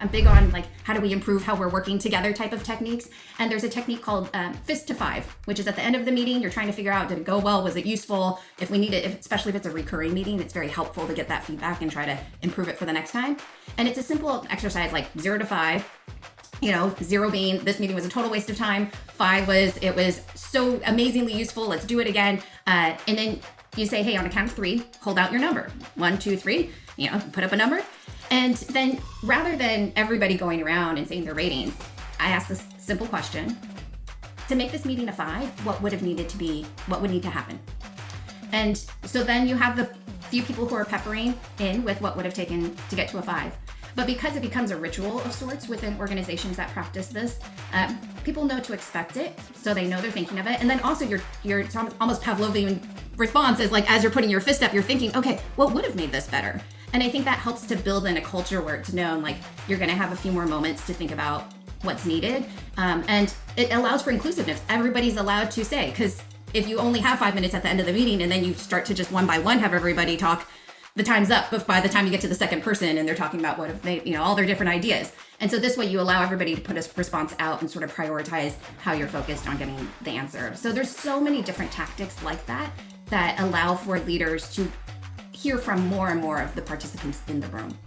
I'm big on like how do we improve how we're working together type of techniques. And there's a technique called fist to five, which is at the end of the meeting, you're trying to figure out, did it go well? Was it useful? If we need it, especially if it's a recurring meeting, it's very helpful to get that feedback and try to improve it for the next time. And it's a simple exercise like 0 to 5. 0 being this meeting was a total waste of time. 5 was it was so amazingly useful. Let's do it again. And then you say, hey, on a count of 3, hold out your number. 1, 2, 3. Put up a number. And then rather than everybody going around and saying their ratings, I ask this simple question. To make this meeting a 5, what would need to happen? And so then you have the few people who are peppering in with what would have taken to get to a 5. But because it becomes a ritual of sorts within organizations that practice this, people know to expect it, so they know they're thinking of it. And then also your almost Pavlovian response is like, as you're putting your fist up, you're thinking, okay, what would have made this better? And I think that helps to build in a culture where it's known, like you're gonna have a few more moments to think about what's needed. And it allows for inclusiveness. Everybody's allowed to say, because if you only have 5 minutes at the end of the meeting and then you start to just one by one have everybody talk, the time's up by the time you get to the second person and they're talking about what if they, all their different ideas. And so this way you allow everybody to put a response out and sort of prioritize how you're focused on getting the answer. So there's so many different tactics like that allow for leaders to hear from more and more of the participants in the room.